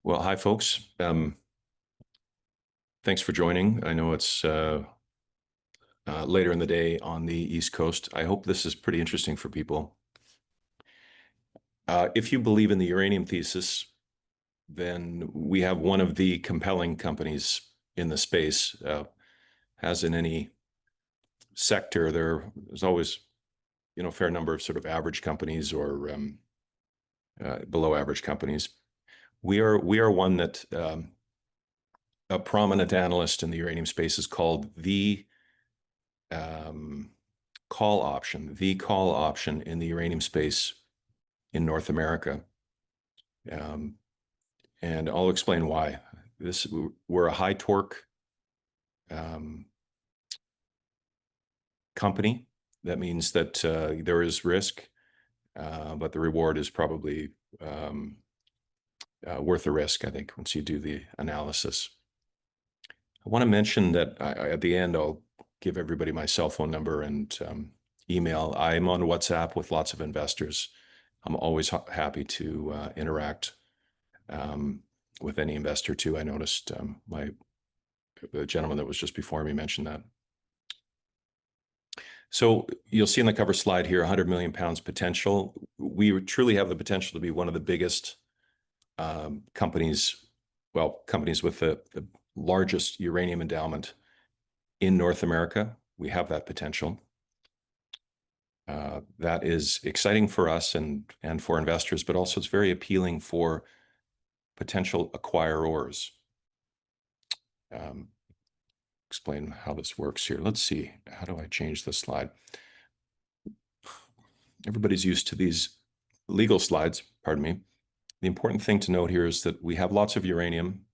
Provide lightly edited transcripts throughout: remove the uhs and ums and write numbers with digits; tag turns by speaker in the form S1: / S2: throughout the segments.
S1: Well, hi, folks. Thanks for joining. I know it's later in the day on the East Coast. I hope this is pretty interesting for people. If you believe in the uranium thesis, then we have one of the compelling companies in the space. As in any sector, there's always, a fair number of sort of average companies or below average companies. We are one that a prominent analyst in the uranium space is called the call option in the uranium space in North America. And I'll explain why. We're a high torque company. That means that there is risk, but the reward is probably worth the risk, I think, once you do the analysis. I want to mention that at the end, I'll give everybody my cell phone number and email. I'm on WhatsApp with lots of investors. I'm always happy to interact with any investor too. I noticed the gentleman that was just before me mentioned that. So you'll see in the cover slide here, 100 million pounds potential. We truly have the potential to be one of the biggest companies with the largest uranium endowment in North America. We have that potential. That is exciting for us and for investors, but also it's very appealing for potential acquirers. Explain how this works here. Let's see. How do I change this slide? Everybody's used to these legal slides, pardon me. The important thing to note here is that we have lots of uranium.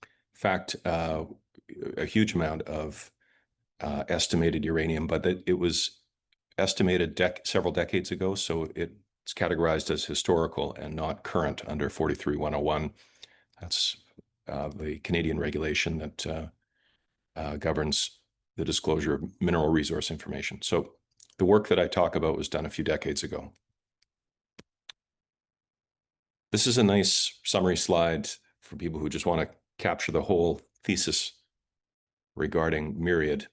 S1: In fact, a huge amount of estimated uranium, but it was estimated several decades ago, so it's categorized as historical and not current under 43-101. That's the Canadian regulation that governs the disclosure of mineral resource information. So the work that I talk about was done a few decades ago. This is a nice summary slide for people who just want to capture the whole thesis regarding Myriad.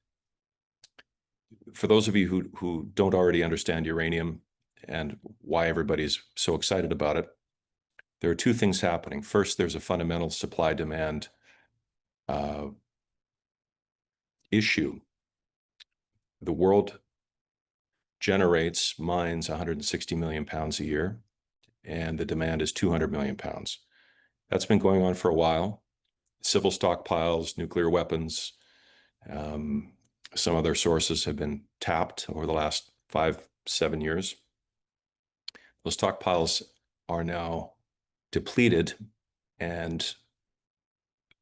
S1: For those of you who don't already understand uranium and why everybody's so excited about it, there are two things happening. First, there's a fundamental supply-demand issue. The world mines 160 million pounds a year, and the demand is 200 million pounds. That's been going on for a while. Civil stockpiles, nuclear weapons, some other sources have been tapped over the last 5-7 years. Those stockpiles are now depleted, and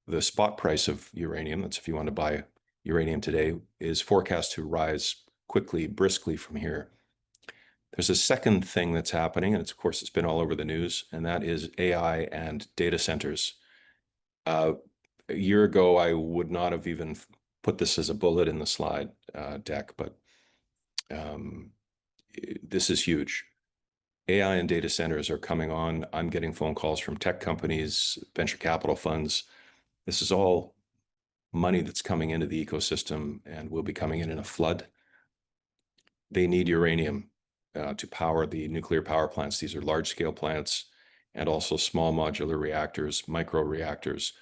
S1: the spot price of uranium, that's if you want to buy uranium today, is forecast to rise quickly, briskly from here. There's a second thing that's happening, and of course it's been all over the news, and that is AI and data centers. A year ago, I would not have even put this as a bullet in the slide deck, but this is huge. AI and data centers are coming on. I'm getting phone calls from tech companies, venture capital funds. This is all money that's coming into the ecosystem and will be coming in a flood. They need uranium to power the nuclear power plants. These are large-scale plants and also small modular reactors, micro reactors.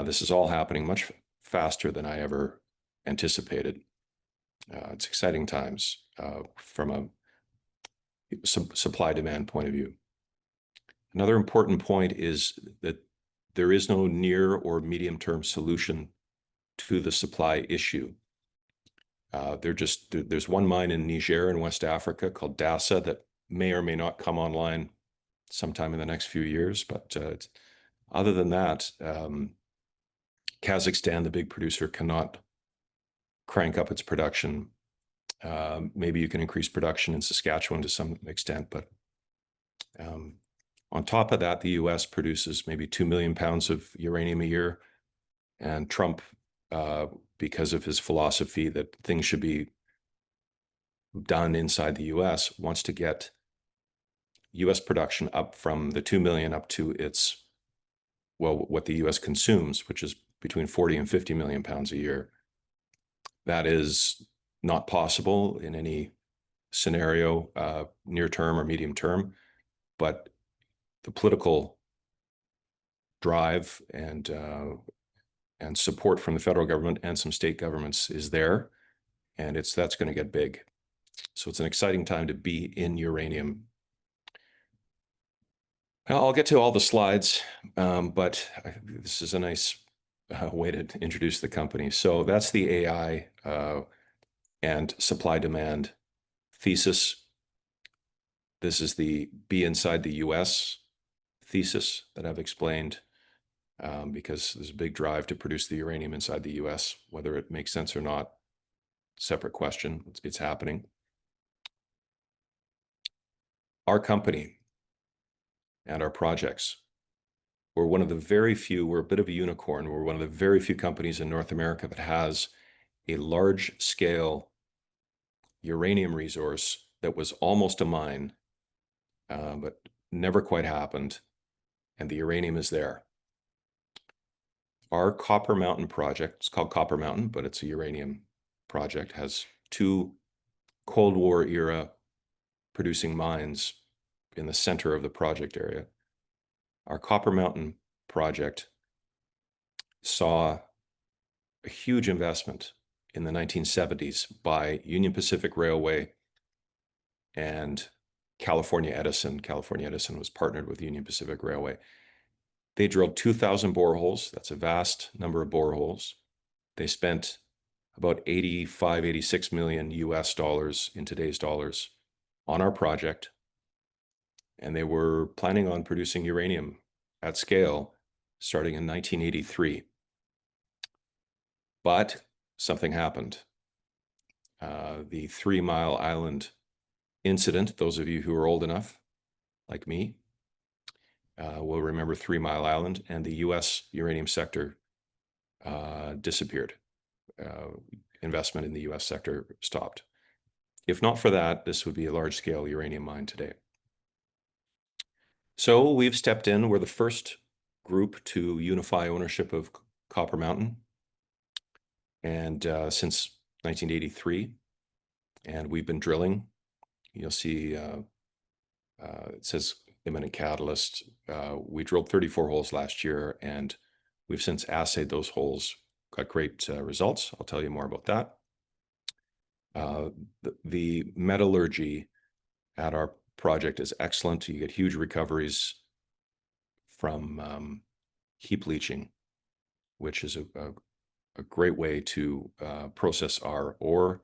S1: This is all happening much faster than I ever anticipated. It's exciting times from a supply-demand point of view. Another important point is that there is no near or medium-term solution to the supply issue. There's one mine in Niger in West Africa called Dasa that may or may not come online sometime in the next few years. But other than that, Kazakhstan, the big producer, cannot crank up its production. Maybe you can increase production in Saskatchewan to some extent, but on top of that, the US produces maybe 2 million pounds of uranium a year, and Trump, because of his philosophy that things should be done inside the US, wants to get US production up from the 2 million up to its what the US consumes, which is between 40 and 50 million pounds a year. That is not possible in any scenario, near term or medium term, but the political drive and support from the federal government and some state governments is there, and that's going to get big. So it's an exciting time to be in uranium. I'll get to all the slides, but this is a nice way to introduce the company. So that's the AI and supply demand thesis. This is the be inside the US thesis that I've explained, because there's a big drive to produce the uranium inside the US. Whether it makes sense or not, separate question. It's happening. Our company and our projects, we're one of the very few, we're a bit of a unicorn. We're one of the very few companies in North America that has a large scale uranium resource that was almost a mine, but never quite happened. And the uranium is there. Our Copper Mountain project, it's called Copper Mountain, but it's a uranium project, has 2 Cold War era producing mines in the center of the project area. Our Copper Mountain project saw a huge investment in the 1970s by Union Pacific Railway and California Edison. California Edison was partnered with Union Pacific Railway. They drilled 2,000 boreholes. That's a vast number of boreholes. They spent about 85, 86 million US dollars in today's dollars on our project. And they were planning on producing uranium at scale starting in 1983. But something happened. The 3 Mile Island incident, those of you who are old enough, like me, will remember 3 Mile Island, and the US uranium sector disappeared. Investment in the US sector stopped. If not for that, this would be a large-scale uranium mine today. So we've stepped in. We're the first group to unify ownership of Copper Mountain, and since 1983, and we've been drilling. You'll see it says imminent catalyst. We drilled 34 holes last year, and we've since assayed those holes, got great results. I'll tell you more about that. The metallurgy at our project is excellent. You get huge recoveries from heap leaching, which is a great way to process our ore.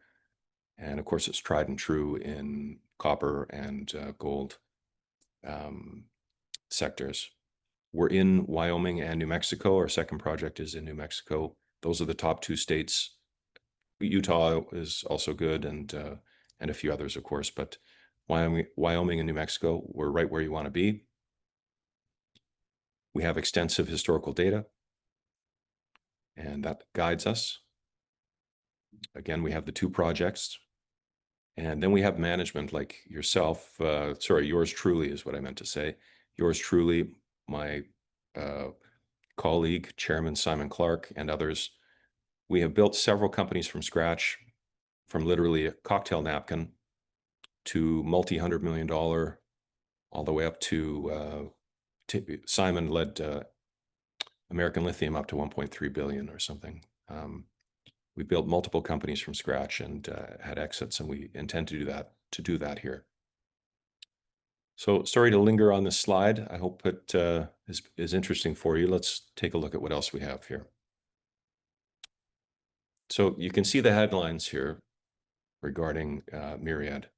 S1: And of course, it's tried and true in copper and gold sectors. We're in Wyoming and New Mexico. Our second project is in New Mexico. Those are the top 2 states. Utah is also good, and a few others, of course, but Wyoming and New Mexico, we're right where you want to be. We have extensive historical data, and that guides us. Again, we have the 2 projects, and then we have management like yourself. Sorry, yours truly is what I meant to say. Yours truly, my colleague, Chairman Simon Clark, and others. We have built several companies from scratch, from literally a cocktail napkin to multi-$100 million, all the way up to Simon led American Lithium up to 1.3 billion or something. We built multiple companies from scratch and had exits, and we intend to do that here. So sorry to linger on this slide. I hope it is interesting for you. Let's take a look at what else we have here. So you can see the headlines here regarding Myriad.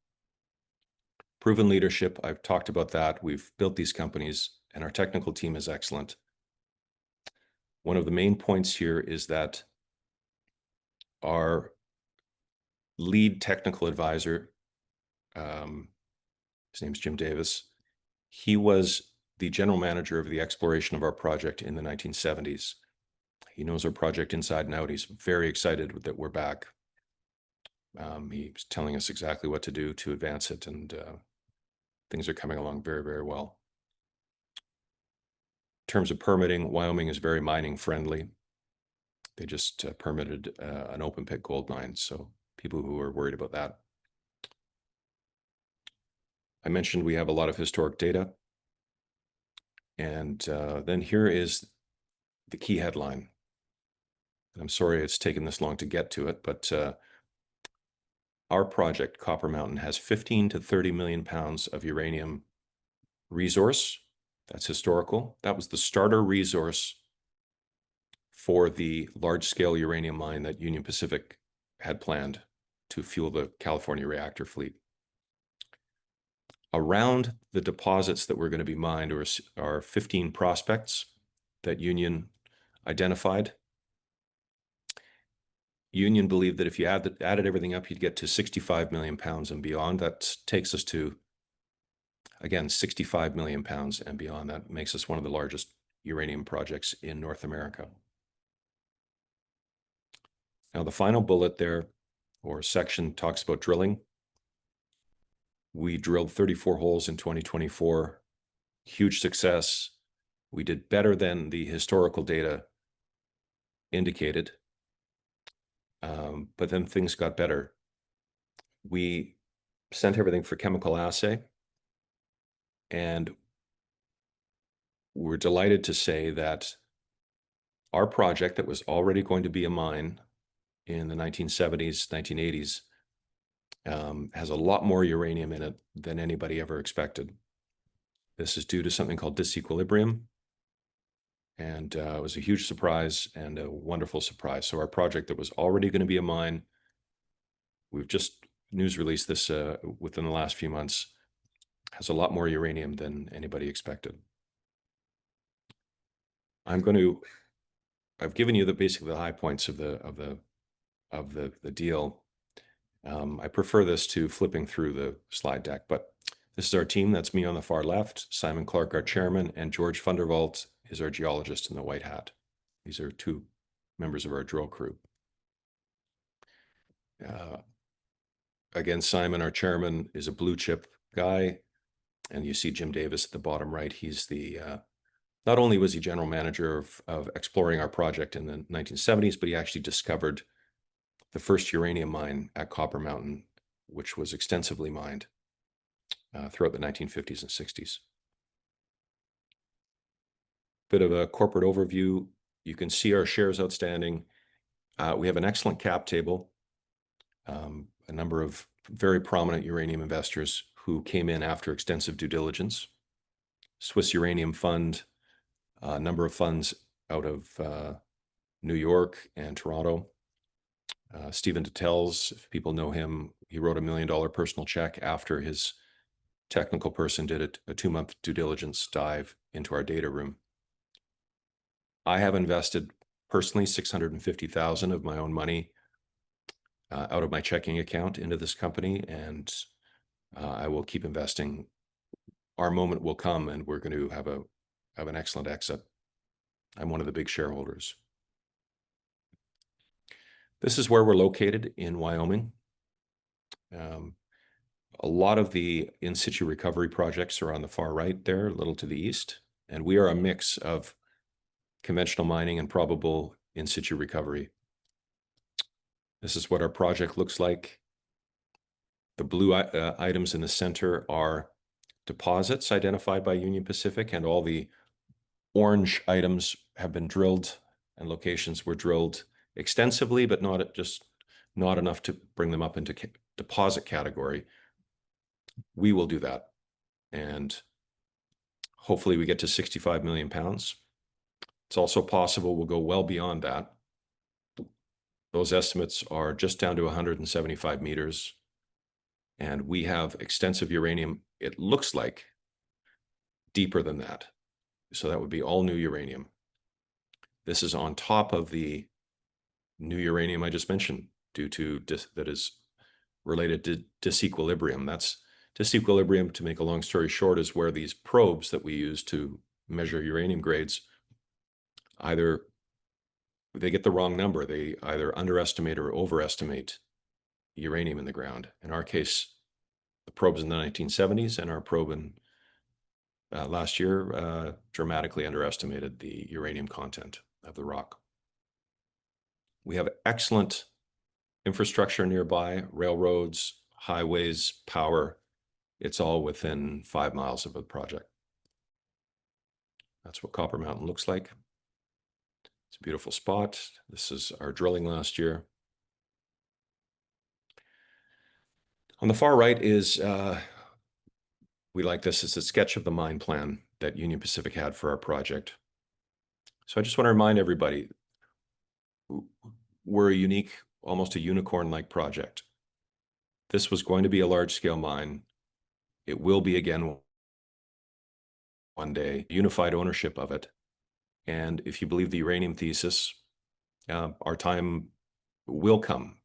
S1: Proven leadership, I've talked about that. We've built these companies, and our technical team is excellent. One of the main points here is that our lead technical advisor, his name's Jim Davis, he was the general manager of the exploration of our project in the 1970s. He knows our project inside and out. He's very excited that we're back. He's telling us exactly what to do to advance it, and things are coming along very, very well. terms of permitting, Wyoming is very mining friendly. They just permitted an open pit gold mine, so people who are worried about that. I mentioned we have a lot of historic data. And then here is the key headline. I'm sorry it's taken this long to get to it, but our project, Copper Mountain, has 15 to 30 million pounds of uranium resource. That's historical. That was the starter resource for the large-scale uranium mine that Union Pacific had planned to fuel the California reactor fleet. Around the deposits that were going to be mined are 15 prospects that Union identified. Union believed that if you added everything up, you'd get to 65 million pounds and beyond. That takes us to, again, 65 million pounds and beyond. That makes us one of the largest uranium projects in North America. Now, the final bullet there, or section, talks about drilling. We drilled 34 holes in 2024. Huge success. We did better than the historical data indicated. But then things got better. We sent everything for chemical assay, and we're delighted to say that our project that was already going to be a mine in the 1970s, 1980s, has a lot more uranium in it than anybody ever expected. This is due to something called disequilibrium, and it was a huge surprise and a wonderful surprise. So our project that was already going to be a mine, we've just news released this within the last few months, has a lot more uranium than anybody expected. I've given you basically the high points of the deal. I prefer this to flipping through the slide deck, but this is our team. That's me on the far left, Simon Clark, our chairman, and George Funderwalt is our geologist in the white hat. These are two members of our drill crew. Again, Simon, our chairman, is a blue chip guy, and you see Jim Davis at the bottom right. He's the not only was he general manager of exploring our project in the 1970s, but he actually discovered the first uranium mine at Copper Mountain, which was extensively mined throughout the 1950s and 60s. Bit of a corporate overview. You can see our shares outstanding. We have an excellent cap table, a number of very prominent uranium investors who came in after extensive due diligence. Swiss Uranium Fund, a number of funds out of New York and Toronto. Stephen Detells, if people know him, he wrote $1 million personal check after his technical person did a 2-month due diligence dive into our data room. I have invested personally $650,000 of my own money out of my checking account into this company, and I will keep investing. Our moment will come, and we're going to have an excellent exit. I'm one of the big shareholders. This is where we're located in Wyoming. A lot of the in situ recovery projects are on the far right there, a little to the east, and we are a mix of conventional mining and probable in situ recovery. This is what our project looks like. The blue items in the center are deposits identified by Union Pacific, and all the orange items have been drilled, and locations were drilled extensively, but not enough to bring them up into deposit category. We will do that, and hopefully we get to 65 million pounds. It's also possible we'll go well beyond that. Those estimates are just down to 175 meters, and we have extensive uranium, it looks like, deeper than that. So that would be all new uranium. This is on top of the new uranium I just mentioned, due to that is related to disequilibrium. That's disequilibrium, to make a long story short, is where these probes that we use to measure uranium grades, either they get the wrong number. They either underestimate or overestimate uranium in the ground. In our case, the probe's in the 1970s, and our probe in last year dramatically underestimated the uranium content of the rock. We have excellent infrastructure nearby, railroads, highways, power. It's all within 5 miles of the project. That's what Copper Mountain looks like. It's a beautiful spot. This is our drilling last year. On the far right is, we like this, it's a sketch of the mine plan that Union Pacific had for our project. So I just want to remind everybody, we're a unique, almost a unicorn-like project. This was going to be a large-scale mine. It will be again one day, unified ownership of it. And if you believe the uranium thesis, our time will come.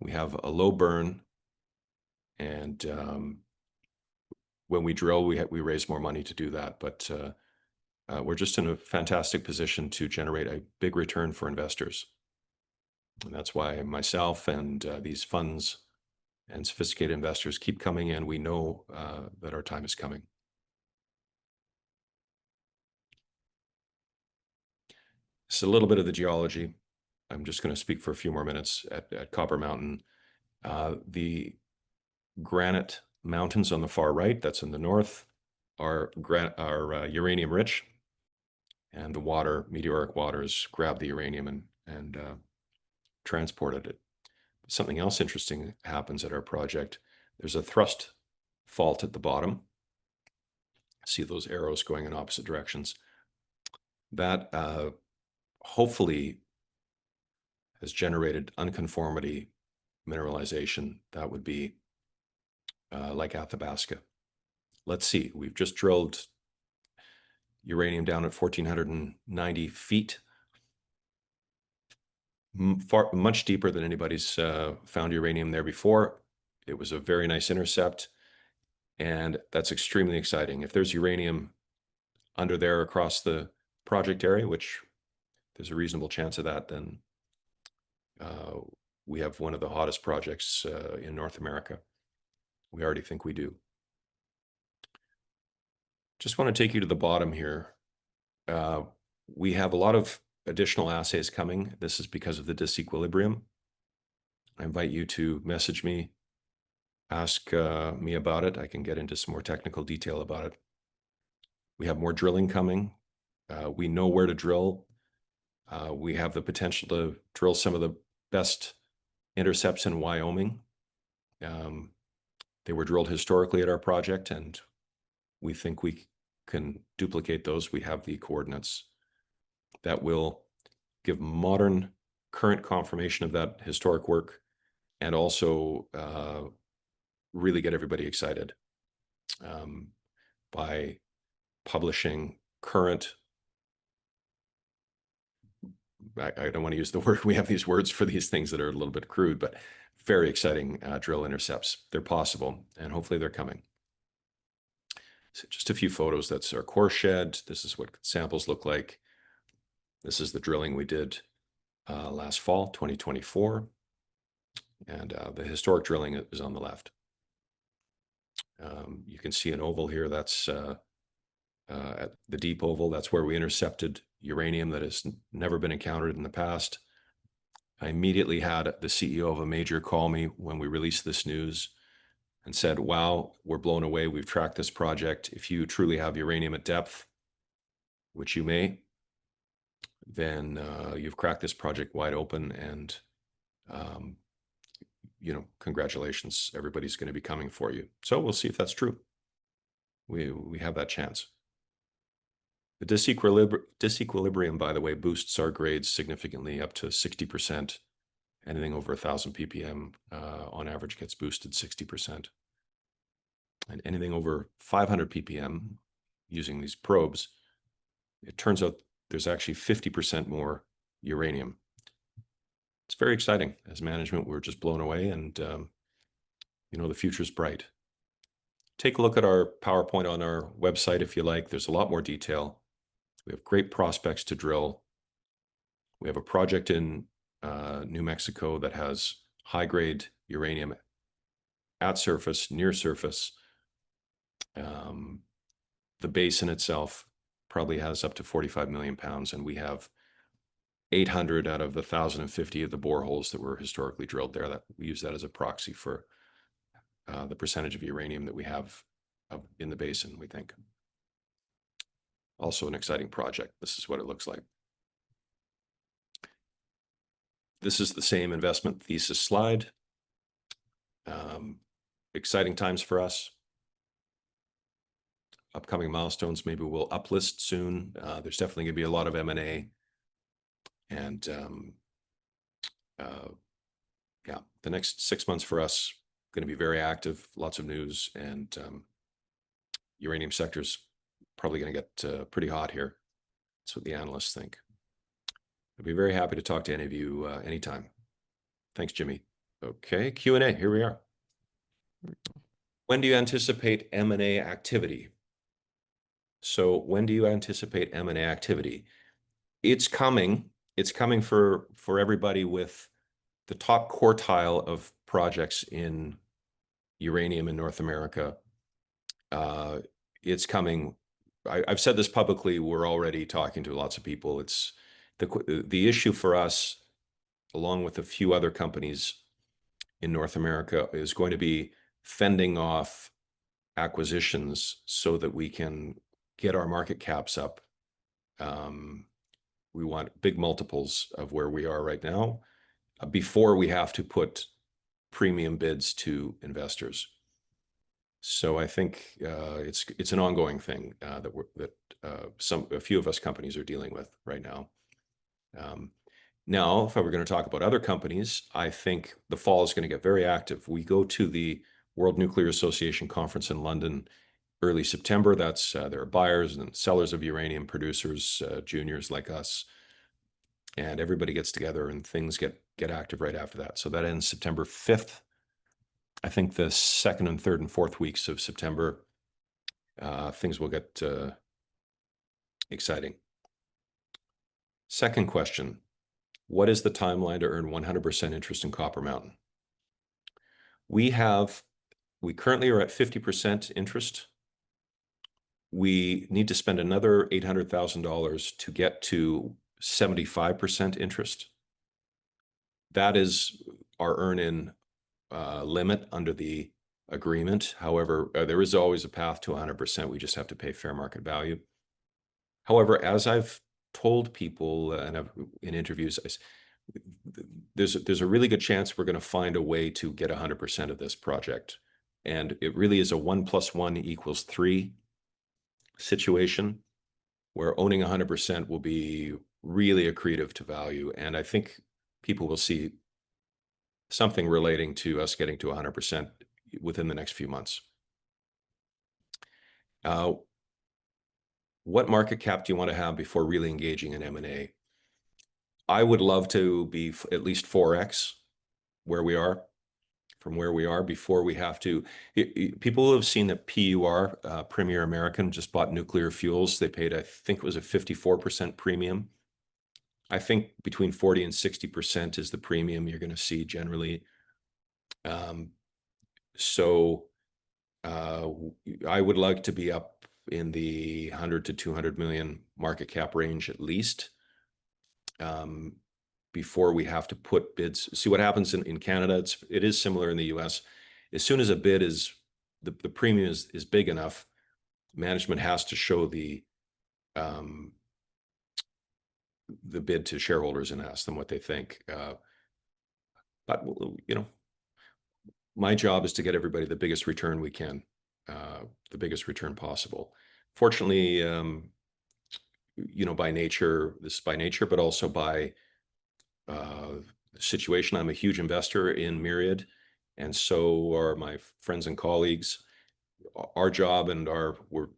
S1: We have a low burn, and when we drill, we raise more money to do that. But we're just in a fantastic position to generate a big return for investors. And that's why myself and these funds and sophisticated investors keep coming in. We know that our time is coming. It's a little bit of the geology. I'm just going to speak for a few more minutes at Copper Mountain. The granite mountains on the far right, that's in the north, are uranium rich, and the water, meteoric waters, grab the uranium and transported it. Something else interesting happens at our project. There's a thrust fault at the bottom. See those arrows going in opposite directions. That hopefully has generated unconformity mineralization. That would be like Athabasca. Let's see, we've just drilled uranium down at 1,490 feet, much deeper than anybody's found uranium there before. It was a very nice intercept, and that's extremely exciting. If there's uranium under there across the project area, which there's a reasonable chance of that, then we have one of the hottest projects in North America. We already think we do. Just want to take you to the bottom here. We have a lot of additional assays coming. This is because of the disequilibrium. I invite you to message me, ask me about it. I can get into some more technical detail about it. We have more drilling coming. We know where to drill. We have the potential to drill some of the best intercepts in Wyoming. They were drilled historically at our project, and we think we can duplicate those. We have the coordinates that will give modern, current confirmation of that historic work, and also really get everybody excited by publishing current, I don't want to use the word, we have these words for these things that are a little bit crude, but very exciting drill intercepts. They're possible, and hopefully they're coming. So just a few photos. That's our core shed. This is what samples look like. This is the drilling we did last fall, 2024. And the historic drilling is on the left. You can see an oval here. That's at the deep oval. That's where we intercepted uranium that has never been encountered in the past. I immediately had the CEO of a major call me when we released this news and said, wow, we're blown away. We've tracked this project. If you truly have uranium at depth, which you may, then you've cracked this project wide open, and congratulations, everybody's going to be coming for you. So we'll see if that's true. We have that chance. The disequilibrium, by the way, boosts our grades significantly up to 60%. Anything over 1,000 ppm on average gets boosted 60%. And anything over 500 ppm using these probes, it turns out there's actually 50% more uranium. It's very exciting. As management, we're just blown away, and the future's bright. Take a look at our PowerPoint on our website if you like. There's a lot more detail. We have great prospects to drill. We have a project in New Mexico that has high-grade uranium at surface, near surface. the basin itself probably has up to 45 million pounds, and we have 800 out of the 1,050 of the boreholes that were historically drilled there. That we use that as a proxy for the percentage of uranium that we have in the basin, we think. Also an exciting project. This is what it looks like. This is the same investment thesis slide. Exciting times for us. Upcoming milestones, maybe we'll uplist soon. There's definitely going to be a lot of M&A. And yeah, the next 6 months for us going to be very active, lots of news, and uranium sector's probably going to get pretty hot here. That's what the analysts think. I'd be very happy to talk to any of you anytime. Thanks, Jimmy. Okay, Q&A, here we are. When do you anticipate M&A activity? So when do you anticipate M&A activity? It's coming. It's coming for everybody with the top quartile of projects in uranium in North America. It's coming. I've said this publicly. We're already talking to lots of people. It's the issue for us, along with a few other companies in North America, is going to be fending off acquisitions so that we can get our market caps up. We want big multiples of where we are right now before we have to put premium bids to investors. So I think it's an ongoing thing that a few of us companies are dealing with right now. Now, if I were going to talk about other companies, I think the fall is going to get very active. We go to the World Nuclear Association conference in London early September. That's there are buyers and sellers of uranium, producers, juniors like us, and everybody gets together and things get active right after that. So that ends September 5th. I think the 2nd and 3rd and 4th weeks of September, things will get exciting. Second question, what is the timeline to earn 100% interest in Copper Mountain? We currently are at 50% interest. We need to spend another $800,000 to get to 75% interest. That is our earn-in limit under the agreement. However, there is always a path to 100%. We just have to pay fair market value. However, as I've told people in interviews, there's a really good chance we're going to find a way to get 100% of this project. And it really is a 1 + 1 = 3 situation where owning 100% will be really accretive to value. And I think people will see something relating to us getting to 100% within the next few months. What market cap do you want to have before really engaging in M&A? I would love to be at least 4x from where we are before we have to. People who have seen that PUR, Premier American, just bought Nuclear Fuels. They paid, I think it was a 54% premium. I think between 40 and 60% is the premium you're going to see generally. So I would like to be up in the 100 to 200 million market cap range at least before we have to put bids. See what happens in Canada. It is similar in the US. As soon as a bid is, the premium is big enough, management has to show the bid to shareholders and ask them what they think. But, you know, my job is to get everybody the biggest return we can, the biggest return possible. Fortunately, you know, by nature, but also by situation, I'm a huge investor in Myriad, and so are my friends and colleagues. Our job and we're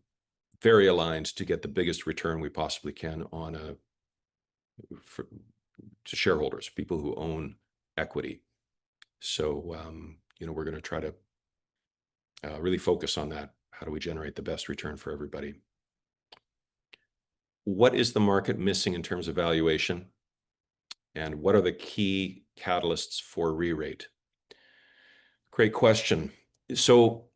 S1: very aligned to get the biggest return we possibly can to shareholders, people who own equity. So, you know, we're going to try to really focus on that. How do we generate the best return for everybody? What is the market missing in terms of valuation? And what are the key catalysts for re-rate? Great question. So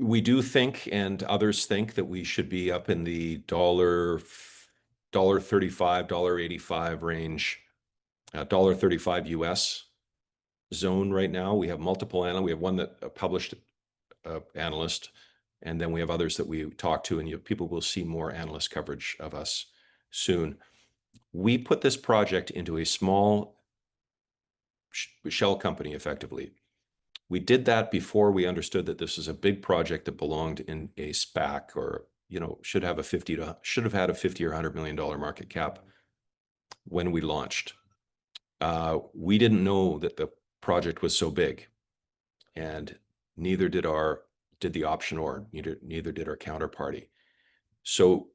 S1: We do think, and others think, that we should be up in the $1.35, $1.85 range, $1.35 US zone right now. We have multiple analysts. We have one that published analyst, and then we have others that we talk to, and people will see more analyst coverage of us soon. We put this project into a small shell company, effectively. We did that before we understood that this is a big project that belonged in a SPAC, or should have had a $50 or $100 million market cap when we launched. We didn't know that the project was so big, and neither did the optionor, neither did our counterparty. So,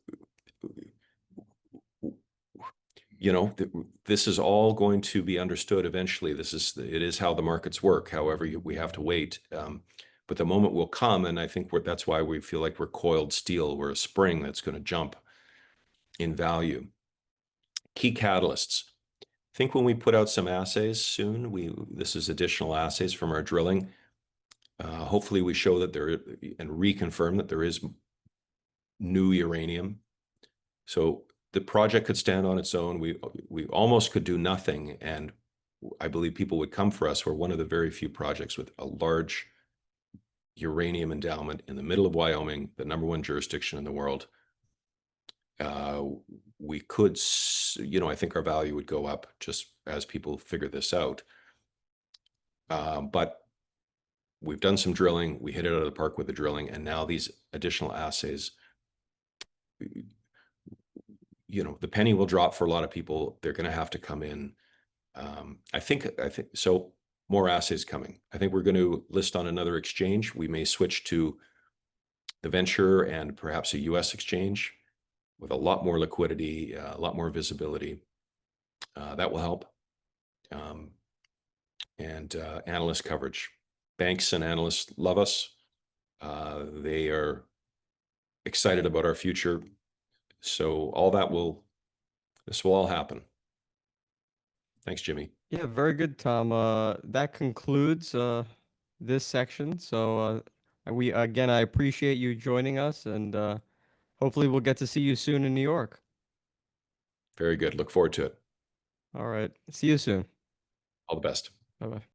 S1: this is all going to be understood eventually. It is how the markets work. However, we have to wait. But the moment will come, and I think that's why we feel like we're coiled steel. We're a spring that's going to jump in value. Key catalysts. I think when we put out some assays soon, this is additional assays from our drilling. Hopefully we show that and reconfirm that there is new uranium. So the project could stand on its own. We almost could do nothing, and I believe people would come for us. We're one of the very few projects with a large uranium endowment in the middle of Wyoming, the #1 jurisdiction in the world. We could, I think our value would go up just as people figure this out. But we've done some drilling. We hit it out of the park with the drilling, and now these additional assays, the penny will drop for a lot of people. They're going to have to come in. I think so. More assays coming. I think we're going to list on another exchange. We may switch to the venture and perhaps a US exchange with a lot more liquidity, a lot more visibility. That will help. And analyst coverage. Banks and analysts love us. They are excited about our future. So this will all happen. Thanks, Jimmy.
S2: Yeah, very good, Tom. That concludes this section. So I appreciate you joining us, and hopefully we'll get to see you soon in New York.
S1: Very good. Look forward to it.
S2: All right. See you soon.
S1: All the best.
S2: Bye-bye.